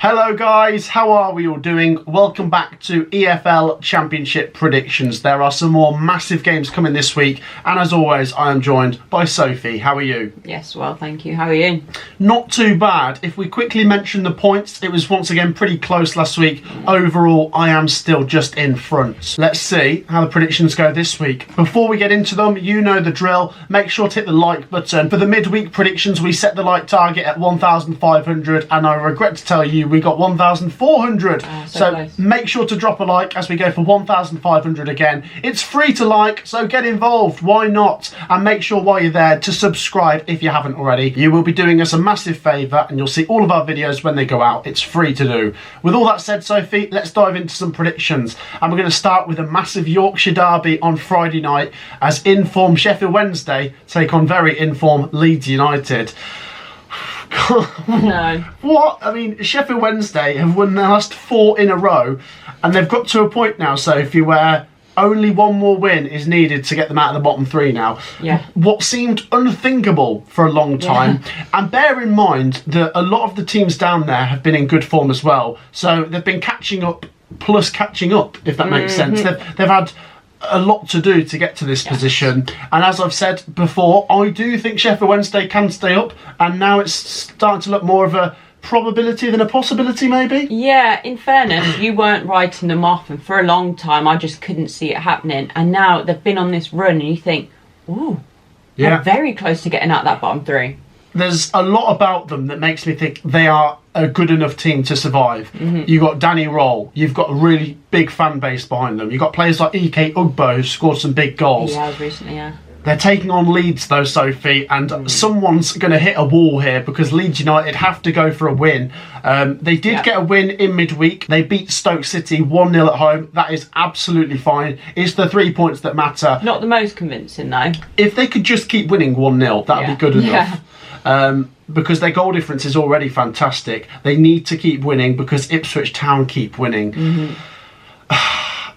Hello guys, how are we all doing? Welcome back to EFL Championship predictions. There are some more massive games coming this week, and as always I am joined by Sophie. How are you? Yes, well thank you. How are you? Not too bad. If we quickly mention the points, it was once again pretty close last week. Overall I am still just in front. Let's see how the predictions go this week. Before we get into them, you know the drill. Make sure to hit the like button. For the midweek predictions we set the like target at 1,500 and I regret to tell you we got 1,400. So make sure to drop a like as we go for 1,500 again. It's free to like, so get involved. Why not? And make sure while you're there to subscribe if you haven't already. You will be doing us a massive favour and you'll see all of our videos when they go out. It's free to do. With all that said, Sophie, let's dive into some predictions. And we're going to start with a massive Yorkshire derby on Friday night as in-form Sheffield Wednesday take on very in-form Leeds United. No. What? I mean, Sheffield Wednesday have won their last 4 in a row, and they've got to a point now, Sophie, where only one more win is needed to get them out of the bottom 3 now. Yeah. What seemed unthinkable for a long time. Yeah. And bear in mind that a lot of the teams down there have been in good form as well. So they've been catching up plus catching up, if that makes sense. They've had a lot to do to get to this position, and as I've said before, I do think Sheffield Wednesday can stay up, and now it's starting to look more of a probability than a possibility, maybe. Yeah, in fairness, you weren't writing them off, and for a long time I just couldn't see it happening, and now they've been on this run and you think, ooh, they're very close to getting out that bottom 3. There's a lot about them that makes me think they are a good enough team to survive. You've got Danny Roll, you've got a really big fan base behind them. You've got players like Ike Ugbo who scored some big goals. Yeah, recently, They're taking on Leeds though, Sophie, and someone's going to hit a wall here because Leeds United have to go for a win. They did get a win in midweek. They beat Stoke City 1-0 at home. That is absolutely fine. It's the 3 points that matter. Not the most convincing though. If they could just keep winning 1-0, that would be good enough. Because their goal difference is already fantastic. They need to keep winning because Ipswich Town keep winning.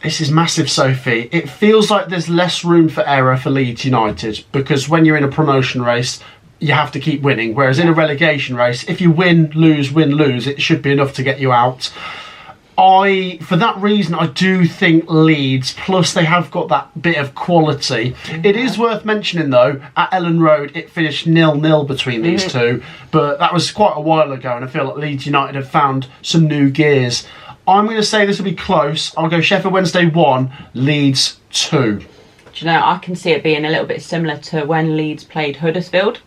This is massive, Sophie. It feels like there's less room for error for Leeds United because when you're in a promotion race, you have to keep winning. Whereas in a relegation race, if you win, lose, it should be enough to get you out. For that reason, I do think Leeds, plus they have got that bit of quality. It is worth mentioning, though, at Ellen Road, it finished 0-0 between these two, but that was quite a while ago, and I feel like Leeds United have found some new gears. I'm going to say this will be close. I'll go Sheffield Wednesday 1, Leeds 2. Do you know, I can see it being a little bit similar to when Leeds played Huddersfield.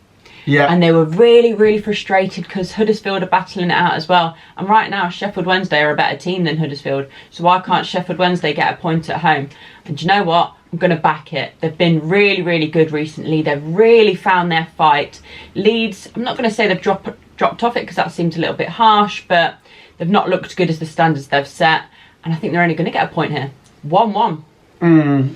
Yeah. And they were really, really frustrated because Huddersfield are battling it out as well. And right now, Sheffield Wednesday are a better team than Huddersfield. So why can't Sheffield Wednesday get a point at home? And do you know what? I'm going to back it. They've been really, really good recently. They've really found their fight. Leeds, I'm not going to say they've dropped off it because that seems a little bit harsh, but they've not looked good as the standards they've set. And I think they're only going to get a point here. 1-1.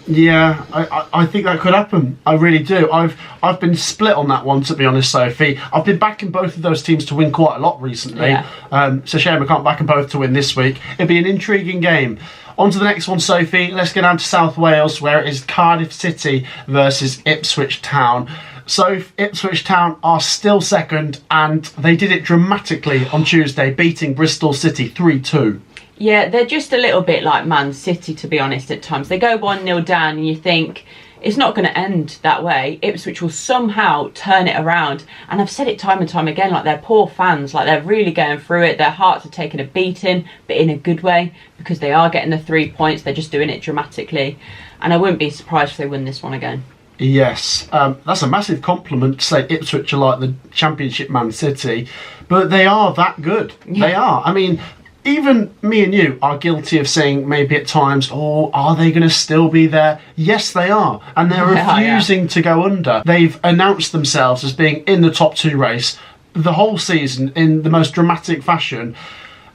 Yeah, I think that could happen. I really do. I've been split on that one, to be honest, Sophie. I've been backing both of those teams to win quite a lot recently. It's a shame I can't back them both to win this week. It'll be an intriguing game. On to the next one, Sophie. Let's get down to South Wales, where it is Cardiff City versus Ipswich Town. So Ipswich Town are still second, and they did it dramatically on Tuesday, beating Bristol City 3-2. Yeah, they're just a little bit like Man City, to be honest, at times. They go 1-0 down and you think, it's not going to end that way. Ipswich will somehow turn it around. And I've said it time and time again, like they're poor fans, like they're really going through it. Their hearts are taking a beating, but in a good way, because they are getting the 3 points. They're just doing it dramatically. And I wouldn't be surprised if they win this one again. Yes, that's a massive compliment to say Ipswich are like the Championship Man City, but they are that good. Yeah. They are. I mean, even me and you are guilty of saying maybe at times, oh, are they going to still be there? Yes, they are. And they're refusing to go under. They've announced themselves as being in the top 2 race the whole season in the most dramatic fashion.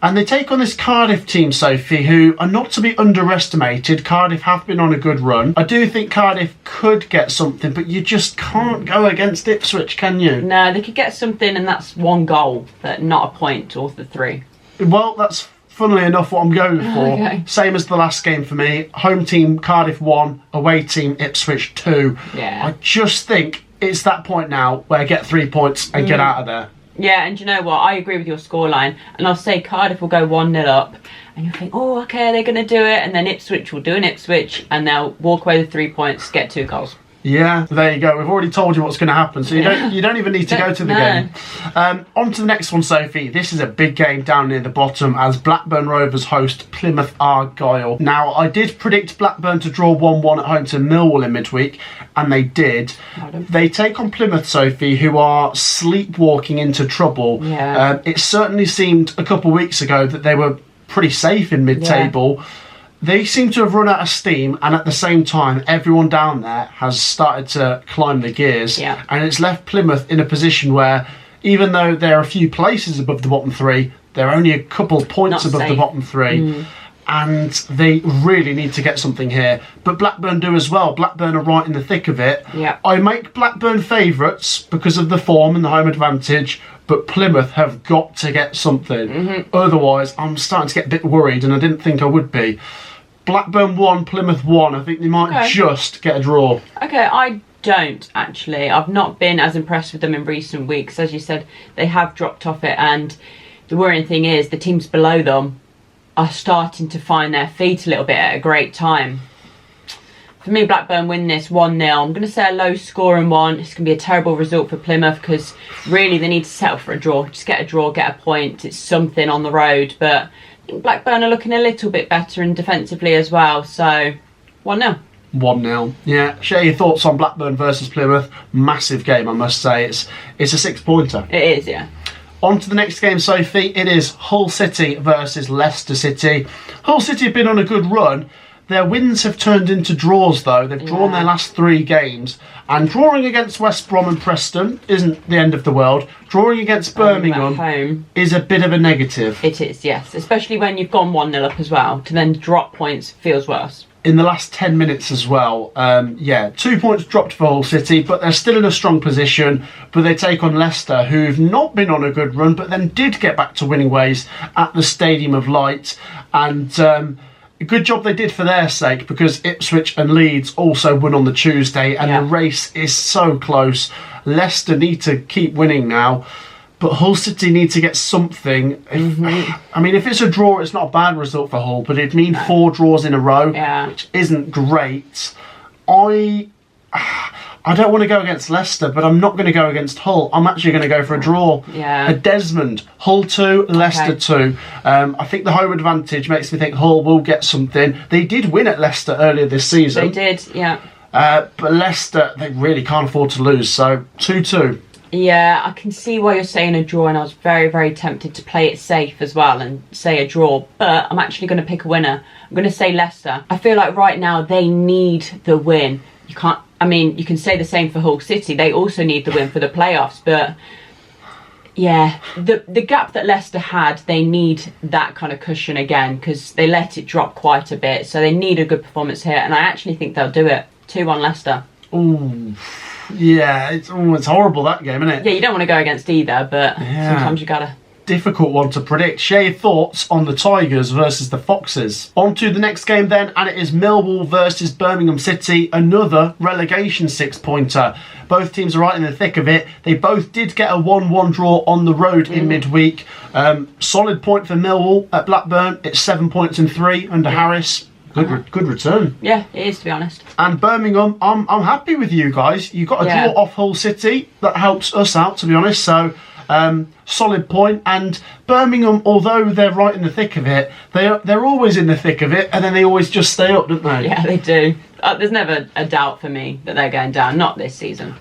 And they take on this Cardiff team, Sophie, who are not to be underestimated. Cardiff have been on a good run. I do think Cardiff could get something, but you just can't go against Ipswich, can you? No, they could get something, and that's 1 goal, but not a point or the 3. Well, that's funnily enough what I'm going for. Okay. Same as the last game for me. Home team Cardiff 1, away team Ipswich 2. Yeah. I just think it's that point now where get 3 points and get out of there. Yeah, and do you know what? I agree with your scoreline. And I'll say Cardiff will go 1-0 up. And you'll think, oh, okay, they're going to do it. And then Ipswich will do an Ipswich. And they'll walk away with 3 points, get 2 goals. Yeah, there you go. We've already told you what's going to happen, so you don't even need to go to the game. On to the next one, Sophie. This is a big game down near the bottom as Blackburn Rovers host Plymouth Argyle. Now, I did predict Blackburn to draw 1-1 at home to Millwall in midweek, and they did. They take on Plymouth, Sophie, who are sleepwalking into trouble. Yeah. It certainly seemed a couple of weeks ago that they were pretty safe in mid-table. Yeah. They seem to have run out of steam, and at the same time, everyone down there has started to climb the gears. Yeah. And it's left Plymouth in a position where, even though they're a few places above the bottom 3, they're only a couple of points above the bottom 3. And they really need to get something here. But Blackburn do as well. Blackburn are right in the thick of it. Yeah. I make Blackburn favourites because of the form and the home advantage, but Plymouth have got to get something. Otherwise, I'm starting to get a bit worried, and I didn't think I would be. Blackburn 1, Plymouth 1. I think they might just get a draw. Okay, I don't actually. I've not been as impressed with them in recent weeks. As you said, they have dropped off it, and the worrying thing is the teams below them are starting to find their feet a little bit at a great time. For me, Blackburn win this 1-0. I'm going to say a low scoring one. It's going to be a terrible result for Plymouth because really they need to settle for a draw. Just get a draw, get a point. It's something on the road, but I think Blackburn are looking a little bit better and defensively as well, so 1-0. 1-0. Yeah, share your thoughts on Blackburn versus Plymouth. Massive game, I must say. It's a 6-pointer. It is, yeah. On to the next game, Sophie. It is Hull City versus Leicester City. Hull City have been on a good run. Their wins have turned into draws, though. They've drawn their last 3 games. And drawing against West Brom and Preston isn't the end of the world. Drawing against Birmingham home is a bit of a negative. It is, yes. Especially when you've gone 1-0 up as well. To then drop points feels worse. In the last 10 minutes as well. 2 points dropped for Hull City, but they're still in a strong position. But they take on Leicester, who've not been on a good run, but then did get back to winning ways at the Stadium of Light. And a good job they did for their sake, because Ipswich and Leeds also won on the Tuesday, and the race is so close. Leicester need to keep winning now, but Hull City need to get something. I mean, if it's a draw, it's not a bad result for Hull, but it'd mean 4 draws in a row, which isn't great. I don't want to go against Leicester, but I'm not going to go against Hull. I'm actually going to go for a draw. Yeah. A Desmond. Hull 2, Leicester 2. I think the home advantage makes me think Hull will get something. They did win at Leicester earlier this season. They did, yeah. But Leicester, they really can't afford to lose, so 2-2. Yeah, I can see why you're saying a draw, and I was very, very tempted to play it safe as well and say a draw, but I'm actually going to pick a winner. I'm going to say Leicester. I feel like right now they need the win. You can say the same for Hull City. They also need the win for the playoffs, but yeah, the gap that Leicester had, they need that kind of cushion again because they let it drop quite a bit, so they need a good performance here, and I actually think they'll do it. 2-1 Leicester. Ooh. Yeah, it's horrible, that game, isn't it? Yeah, you don't want to go against either, but sometimes you gotta. Difficult one to predict. Share your thoughts on the Tigers versus the Foxes. On to the next game then, and it is Millwall versus Birmingham City, another relegation 6-pointer. Both teams are right in the thick of it. They both did get a 1-1 draw on the road in midweek. Solid point for Millwall at Blackburn. It's 7 points in 3 under Harris. Good return. Yeah, it is, to be honest. And Birmingham, I'm happy with you guys. You got a draw off Hull City. That helps us out, to be honest. So, solid point. And Birmingham, although they're right in the thick of it, they're always in the thick of it, and then they always just stay up, don't they? Yeah, they do. There's never a doubt for me that they're going down. Not this season.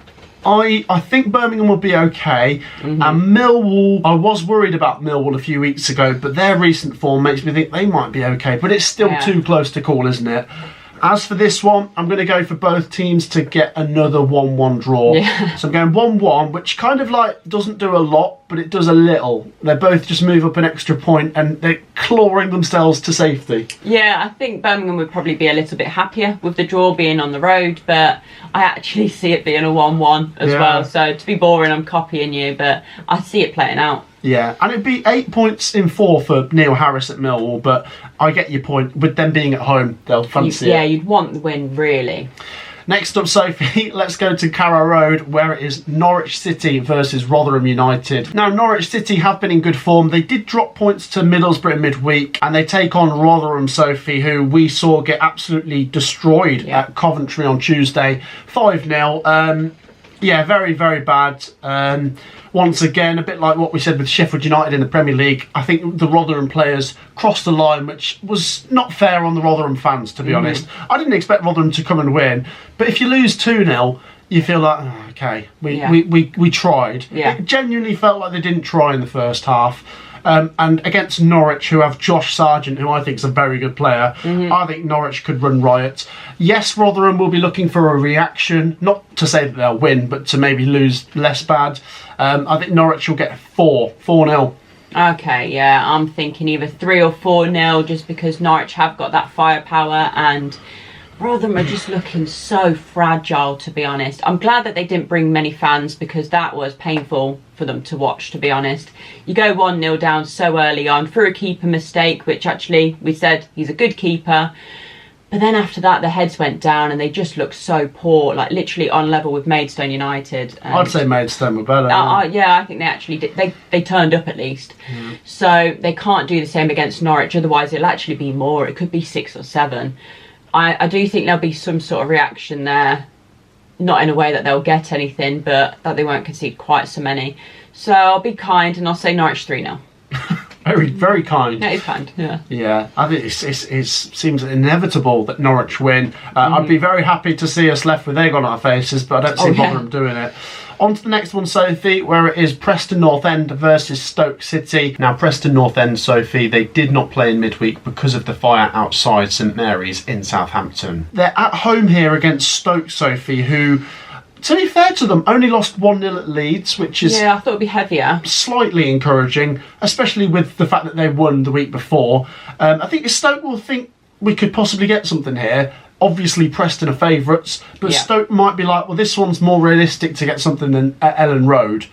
I think Birmingham will be okay. And Millwall, I was worried about Millwall a few weeks ago, but their recent form makes me think they might be okay. But it's still too close to call, isn't it? As for this one, I'm going to go for both teams to get another 1-1 draw. Yeah. So I'm going 1-1, which kind of like doesn't do a lot, but it does a little. They both just move up an extra point and they're clawing themselves to safety. Yeah, I think Birmingham would probably be a little bit happier with the draw being on the road, but I actually see it being a 1-1 as well. So to be boring, I'm copying you, but I see it playing out. Yeah, and it'd be 8 points in 4 for Neil Harris at Millwall, but I get your point. With them being at home, they'll fancy it. Yeah, you'd want the win, really. Next up, Sophie, let's go to Carrow Road, where it is Norwich City versus Rotherham United. Now, Norwich City have been in good form. They did drop points to Middlesbrough midweek, and they take on Rotherham, Sophie, who we saw get absolutely destroyed at Coventry on Tuesday, 5-0. Yeah, very, very bad. Once again, a bit like what we said with Sheffield United in the Premier League, I think the Rotherham players crossed the line, which was not fair on the Rotherham fans, to be honest. I didn't expect Rotherham to come and win, but if you lose 2-0, you feel like, oh, okay, we tried. Yeah. It genuinely felt like they didn't try in the first half. And against Norwich, who have Josh Sargent, who I think is a very good player, I think Norwich could run riot. Yes, Rotherham will be looking for a reaction, not to say that they'll win, but to maybe lose less bad. I think Norwich will get 4-0. Okay, yeah, I'm thinking either 3 or 4-0, just because Norwich have got that firepower, and Rotherham are just looking so fragile, to be honest. I'm glad that they didn't bring many fans, because that was painful for them to watch, to be honest. You go 1-0 down so early on through a keeper mistake, which actually we said he's a good keeper. But then after that, the heads went down and they just looked so poor, like literally on level with Maidstone United. I'd say Maidstone were better. Yeah, I think they actually did. They turned up at least. So they can't do the same against Norwich, otherwise it'll actually be more. It could be 6 or 7. I do think there'll be some sort of reaction there. Not in a way that they'll get anything, but that they won't concede quite so many. So I'll be kind and I'll say Norwich 3-0. Very, very kind. Yeah, he's kind, yeah. Yeah, I think it seems inevitable that Norwich win. I'd be very happy to see us left with egg on our faces, but I don't see Rotherham doing it. On to the next one, Sophie, where it is Preston North End versus Stoke City. Now, Preston North End, Sophie, they did not play in midweek because of the fire outside St Mary's in Southampton. They're at home here against Stoke, Sophie, who, to be fair to them, only lost 1-0 at Leeds, which is... Yeah, I thought it'd be heavier. Slightly encouraging, especially with the fact that they won the week before. I think Stoke will think we could possibly get something here. Obviously, Preston are favourites, but Stoke might be like, well, this one's more realistic to get something than at Ellen Road.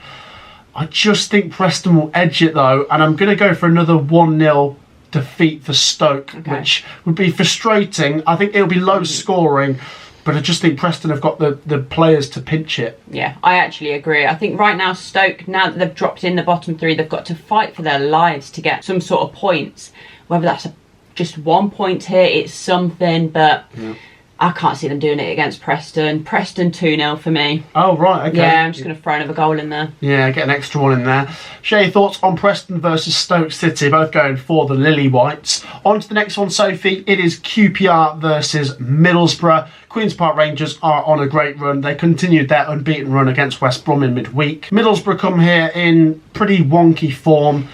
I just think Preston will edge it, though, and I'm going to go for another 1-0 defeat for Stoke, which would be frustrating. I think it'll be low scoring, but I just think Preston have got the players to pinch it. Yeah, I actually agree. I think right now Stoke, now that they've dropped in the bottom 3, they've got to fight for their lives to get some sort of points. Whether that's just 1 point here, it's something, but I can't see them doing it against Preston. Preston 2-0 for me. Oh, right, okay. Yeah, I'm just going to throw another goal in there. Yeah, get an extra one in there. Share your thoughts on Preston versus Stoke City, both going for the Lily Whites. On to the next one, Sophie. It is QPR versus Middlesbrough. Queen's Park Rangers are on a great run. They continued their unbeaten run against West Brom in midweek. Middlesbrough come here in pretty wonky form.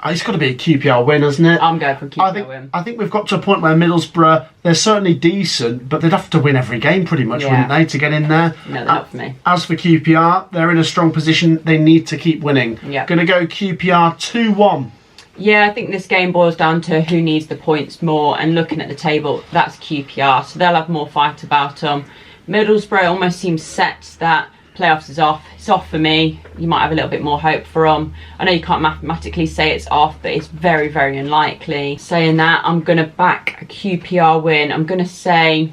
It's got to be a QPR win, hasn't it? I'm going for QPR win. I think we've got to a point where Middlesbrough, they're certainly decent, but they'd have to win every game pretty much, wouldn't they, to get in there? No, they're not for me. As for QPR, they're in a strong position. They need to keep winning. Yeah. Going to go QPR 2-1. Yeah, I think this game boils down to who needs the points more, and looking at the table, that's QPR, so they'll have more fight about them. Middlesbrough almost seems set that playoffs is off. It's off for me. You might have a little bit more hope for them. I know you can't mathematically say it's off, but it's very, very unlikely. Saying that, I'm going to back a QPR win. I'm going to say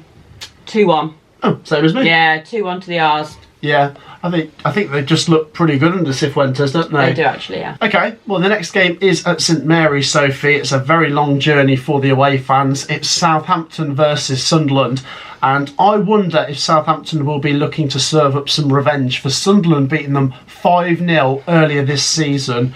2-1. Oh, same as me. Yeah, 2-1 to the R's. Yeah, I think they just look pretty good under Cifuentes, don't they? They do, actually, yeah. Okay, well, the next game is at St Mary's, Sophie. It's a very long journey for the away fans. It's Southampton versus Sunderland. And I wonder if Southampton will be looking to serve up some revenge for Sunderland beating them 5-0 earlier this season.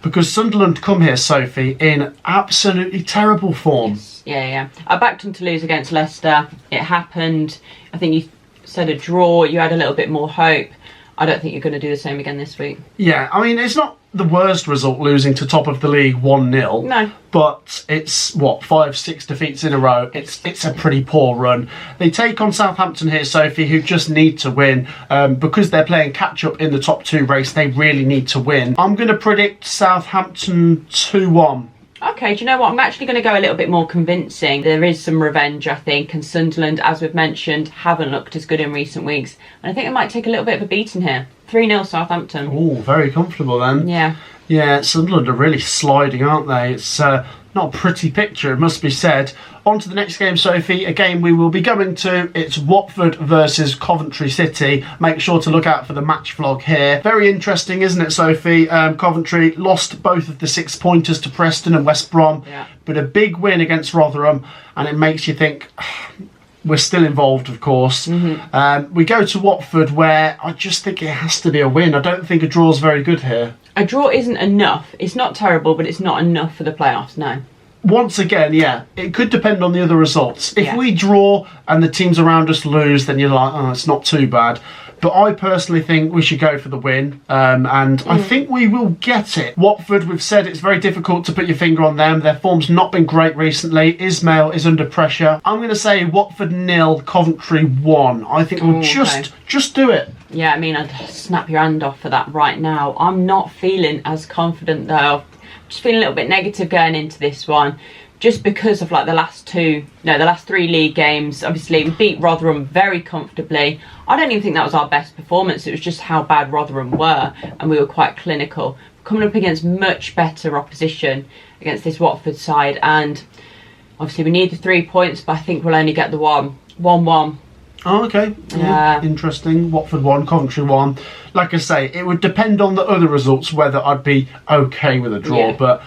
Because Sunderland come here, Sophie, in absolutely terrible form. Yes. Yeah. I backed them to lose against Leicester. It happened. I think you said a draw. You had a little bit more hope. I don't think you're going to do the same again this week. Yeah, I mean, it's not the worst result losing to top of the league 1-0. No. But it's, 5-6 defeats in a row. It's a pretty poor run. They take on Southampton here, Sophie, who just need to win. Because they're playing catch-up in the top 2 race, they really need to win. I'm going to predict Southampton 2-1. Okay, do you know what? I'm actually going to go a little bit more convincing. There is some revenge, I think, and Sunderland, as we've mentioned, haven't looked as good in recent weeks. And I think it might take a little bit of a beating here. 3-0 Southampton. Oh, very comfortable then. Yeah. Yeah, Sunderland are really sliding, aren't they? It's Not a pretty picture, it must be said. On to the next game, Sophie. A game we will be going to. It's Watford versus Coventry City. Make sure to look out for the match vlog here. Very interesting, isn't it, Sophie? Coventry lost both of the 6-pointers to Preston and West Brom, but a big win against Rotherham, and it makes you think... We're still involved, of course. We go to Watford, where I just think it has to be a win. I don't think a draw's very good here. A draw isn't enough. It's not terrible, but it's not enough for the playoffs, no. Once again, yeah, it could depend on the other results. If we draw and the teams around us lose, then you're like, oh, it's not too bad. But I personally think we should go for the win, and I think we will get it. Watford, we've said it's very difficult to put your finger on them. Their form's not been great recently. Ismail is under pressure. I'm going to say Watford 0, Coventry 1. I think we'll just do it. Yeah, I mean, I'd snap your hand off for that right now. I'm not feeling as confident, though. Just feeling a little bit negative going into this one. Just because of like the last 3 league games. Obviously, we beat Rotherham very comfortably. I don't even think that was our best performance. It was just how bad Rotherham were, and we were quite clinical. Coming up against much better opposition against this Watford side, and obviously we need the 3 points, but I think we'll only get the 1. 1-1. Oh, okay. Yeah. Interesting. Watford 1, Coventry 1. Like I say, it would depend on the other results whether I'd be okay with a draw, but...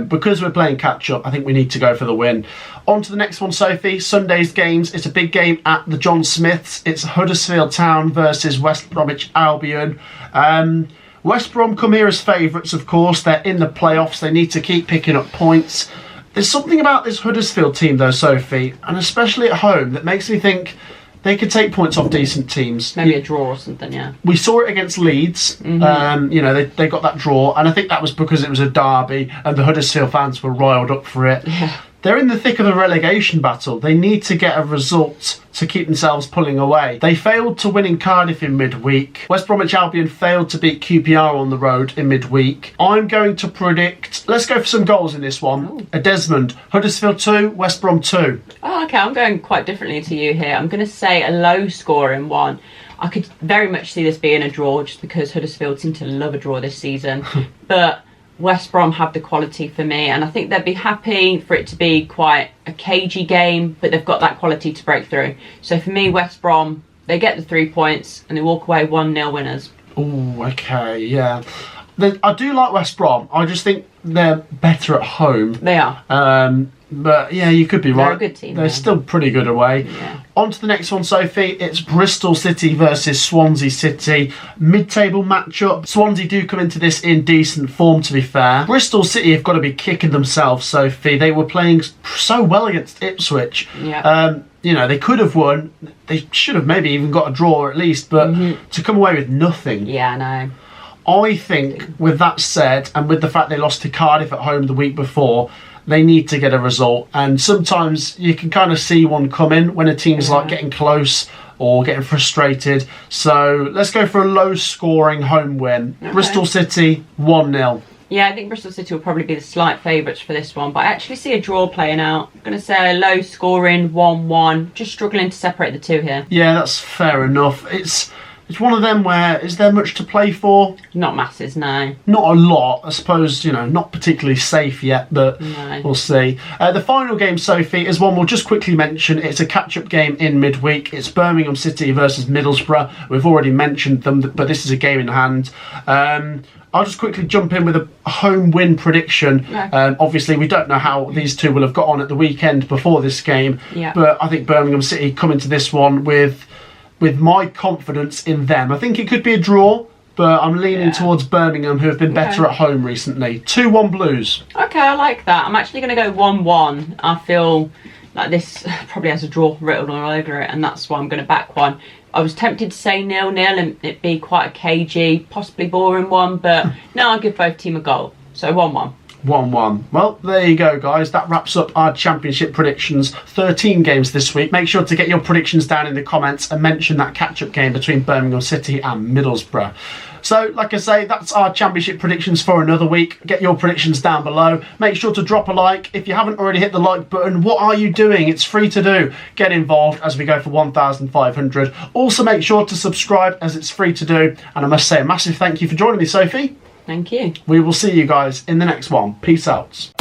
because we're playing catch-up, I think we need to go for the win. On to the next one, Sophie. Sunday's games. It's a big game at the John Smiths. It's Huddersfield Town versus West Bromwich Albion. West Brom come here as favourites, of course. They're in the playoffs. They need to keep picking up points. There's something about this Huddersfield team, though, Sophie, and especially at home, that makes me think they could take points off decent teams. Maybe a draw or something, yeah. We saw it against Leeds. They got that draw, and I think that was because it was a derby and the Huddersfield fans were riled up for it. Yeah. They're in the thick of the relegation battle. They need to get a result to keep themselves pulling away. They failed to win in Cardiff in midweek. West Bromwich Albion failed to beat QPR on the road in midweek. I'm going to predict... Let's go for some goals in this one. Ooh. A Desmond. Huddersfield 2, West Brom 2. Oh, okay. I'm going quite differently to you here. I'm going to say a low-scoring one. I could very much see this being a draw just because Huddersfield seem to love a draw this season. But... West Brom have the quality for me, and I think they'd be happy for it to be quite a cagey game, but they've got that quality to break through. So for me, West Brom, they get the 3 points and they walk away 1-0 winners. Oh, okay, yeah. I do like West Brom. I just think they're better at home. They are. But yeah, you could be right. They're a good team. They're still pretty good away. Yeah. On to the next one, Sophie. It's Bristol City versus Swansea City. Mid-table matchup. Swansea do come into this in decent form, to be fair. Bristol City have got to be kicking themselves, Sophie. They were playing so well against Ipswich. Yeah. They could have won. They should have maybe even got a draw at least, but to come away with nothing. Yeah, I know. I think, with that said, and with the fact they lost to Cardiff at home the week before, they need to get a result. And sometimes you can kind of see one coming when a team's like getting close or getting frustrated. So let's go for a low-scoring home win. Okay. Bristol City 1-0. Yeah, I think Bristol City will probably be the slight favourites for this one, but I actually see a draw playing out. I'm going to say a low-scoring 1-1. Just struggling to separate the two here. Yeah, that's fair enough. It's one of them where, is there much to play for? Not masses, no. Not a lot. I suppose, not particularly safe yet, but we'll see. The final game, Sophie, is one we'll just quickly mention. It's a catch-up game in midweek. It's Birmingham City versus Middlesbrough. We've already mentioned them, but this is a game in hand. I'll just quickly jump in with a home win prediction. Yeah. Obviously, we don't know how these two will have got on at the weekend before this game, but I think Birmingham City come into this one with my confidence in them. I think it could be a draw, but I'm leaning towards Birmingham, who have been better at home recently. 2-1 Blues. Okay, I like that. I'm actually going to go 1-1. I feel like this probably has a draw written all over it, and that's why I'm going to back one. I was tempted to say 0-0 and it'd be quite a cagey, possibly boring one, but no, I'll give both teams a goal. So 1-1. 1-1. Well, there you go, guys. That wraps up our championship predictions. 13 games this week. Make sure to get your predictions down in the comments and mention that catch-up game between Birmingham City and Middlesbrough. So, like I say, that's our championship predictions for another week. Get your predictions down below. Make sure to drop a like. If you haven't already hit the like button, what are you doing? It's free to do. Get involved as we go for 1,500. Also, make sure to subscribe as it's free to do. And I must say a massive thank you for joining me, Sophie. Thank you. We will see you guys in the next one. Peace out.